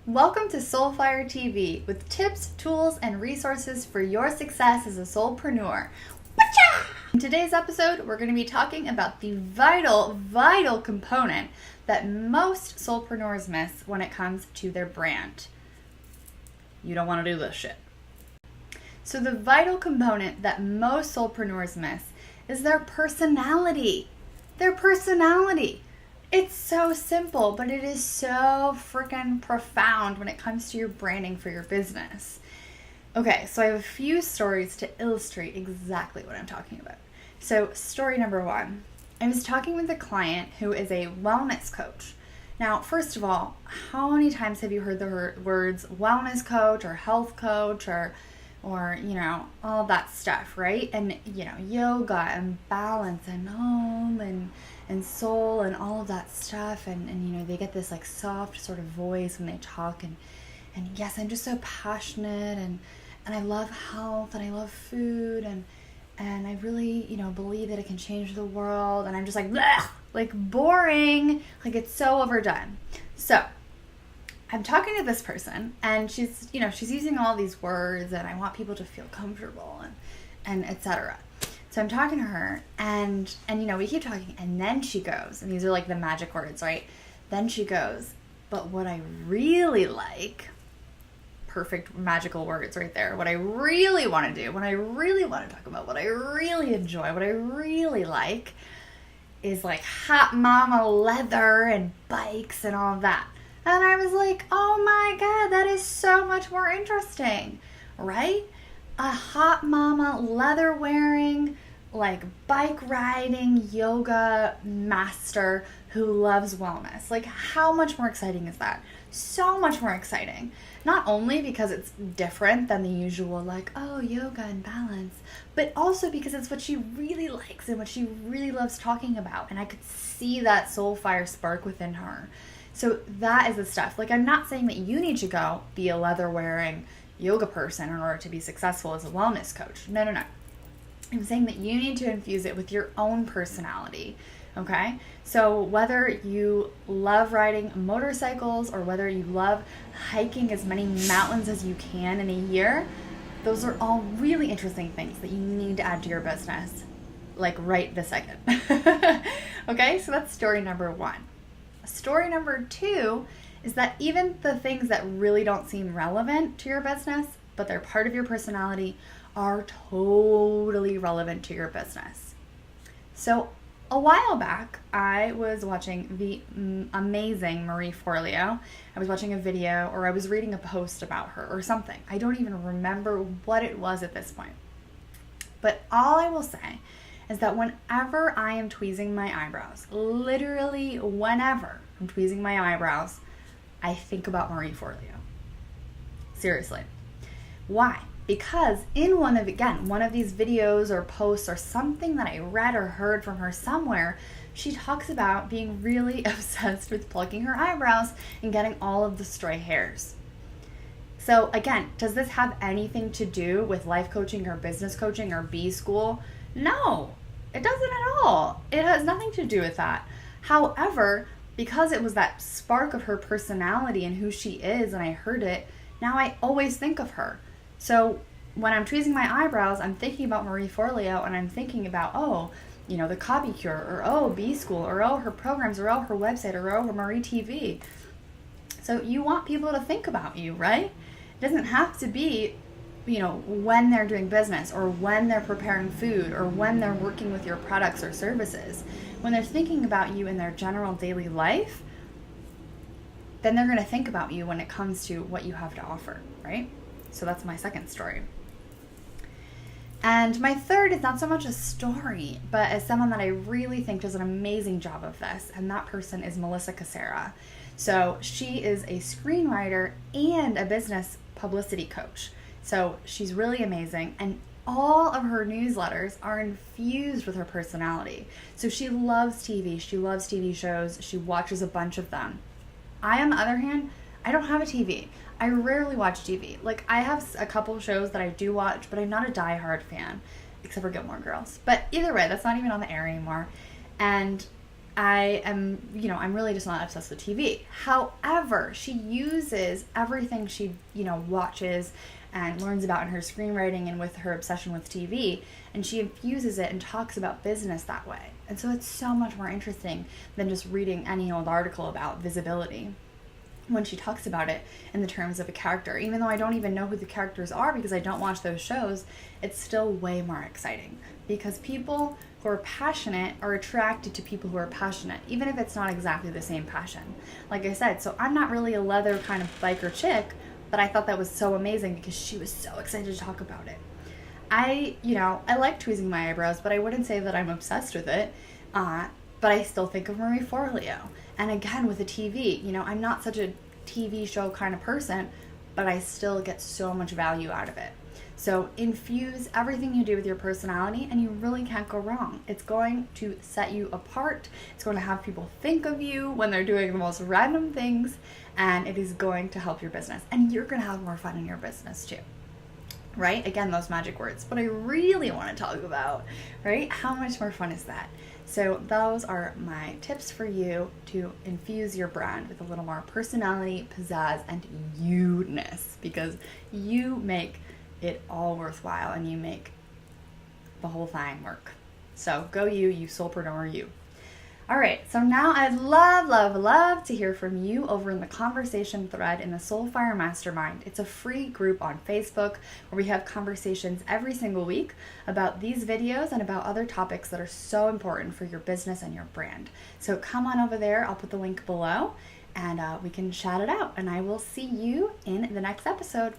Welcome to Soulfire TV with tips, tools, and resources for your success as a soulpreneur. In today's episode, we're going to be talking about the vital component that most soulpreneurs miss when it comes to their brand. You don't want to do this shit. So the vital component that most soulpreneurs miss is their personality. Their personality. It's so simple, but it is so freaking profound when it comes to your branding for your business. Okay, so I have a few stories to illustrate exactly what I'm talking about. So story number one, I was talking with a client who is a wellness coach. Now, first of all, how many times have you heard the words wellness coach or health coach or all that stuff, right? And, yoga and balance and home and soul and all of that stuff. And they get this like soft sort of voice when they talk. And yes, I'm just so passionate and I love health and I love food and I really, believe that it can change the world. And I'm just like, bleh, like boring, like it's so overdone. So I'm talking to this person and she's using all these words and I want people to feel comfortable and etc. So I'm talking to her and we keep talking and then she goes, and these are like the magic words, right? Then she goes, but what I really like, perfect magical words right there. What I really want to do, what I really want to talk about, what I really enjoy, what I really like is like hot mama leather and bikes and all of that. And I was like, oh my God, that is so much more interesting, right? A hot mama, leather wearing, like bike riding, yoga master who loves wellness. Like how much more exciting is that? So much more exciting. Not only because it's different than the usual like, oh, yoga and balance, but also because it's what she really likes and what she really loves talking about. And I could see that soul fire spark within her. So that is the stuff. Like I'm not saying that you need to go be a leather wearing yoga person in order to be successful as a wellness coach. No. I'm saying that you need to infuse it with your own personality. Okay? So whether you love riding motorcycles or whether you love hiking as many mountains as you can in a year, those are all really interesting things that you need to add to your business, like right this second. Okay? So that's story number one. Story number two is that even the things that really don't seem relevant to your business, but they're part of your personality, are totally relevant to your business. So a while back, I was watching the amazing Marie Forleo. I was watching a video or I was reading a post about her or something. I don't even remember what it was at this point. But all I will say is that whenever I am tweezing my eyebrows, literally whenever I'm tweezing my eyebrows, I think about Marie Forleo. Seriously. Why? Because in one of these videos or posts or something that I read or heard from her somewhere, she talks about being really obsessed with plucking her eyebrows and getting all of the stray hairs. So again, does this have anything to do with life coaching or business coaching or B school? No, it doesn't at all. It has nothing to do with that. However, because it was that spark of her personality and who she is and I heard it, now I always think of her. So when I'm tweezing my eyebrows, I'm thinking about Marie Forleo and I'm thinking about, the Copy Cure or B School or her programs or her website or her Marie TV. So you want people to think about you, right? It doesn't have to be, when they're doing business or when they're preparing food or when they're working with your products or services. When they're thinking about you in their general daily life, then they're going to think about you when it comes to what you have to offer, right? So that's my second story. And my third is not so much a story, but as someone that I really think does an amazing job of this, and that person is Melissa Casera. So she is a screenwriter and a business publicity coach. So she's really amazing, and all of her newsletters are infused with her personality. So she loves TV, she loves TV shows, she watches a bunch of them. I, on the other hand, I don't have a TV. I rarely watch TV. Like, I have a couple shows that I do watch, but I'm not a diehard fan, except for Gilmore Girls. But either way, that's not even on the air anymore. And I'm really just not obsessed with TV. However, she uses everything she, watches and learns about in her screenwriting and with her obsession with TV, and she infuses it and talks about business that way. And so it's so much more interesting than just reading any old article about visibility when she talks about it in the terms of a character. Even though I don't even know who the characters are because I don't watch those shows, it's still way more exciting because people who are passionate are attracted to people who are passionate, even if it's not exactly the same passion. Like I said, so I'm not really a leather kind of biker chick, but I thought that was so amazing because she was so excited to talk about it. I like tweezing my eyebrows, but I wouldn't say that I'm obsessed with it. But I still think of Marie Forleo. And again, with the TV, I'm not such a TV show kind of person, but I still get so much value out of it. So infuse everything you do with your personality and you really can't go wrong. It's going to set you apart. It's going to have people think of you when they're doing the most random things, and it is going to help your business. And you're going to have more fun in your business too. Right? Again, those magic words. But I really want to talk about, right? How much more fun is that? So those are my tips for you to infuse your brand with a little more personality, pizzazz, and you-ness, because you make it all worthwhile and you make the whole thing work. So go you soulpreneur you. All right, so now I'd love to hear from you over in the conversation thread in the Soulfire Mastermind. It's a free group on Facebook where we have conversations every single week about these videos and about other topics that are so important for your business and your brand. So come on over there. I'll put the link below and we can chat it out. And I will see you in the next episode.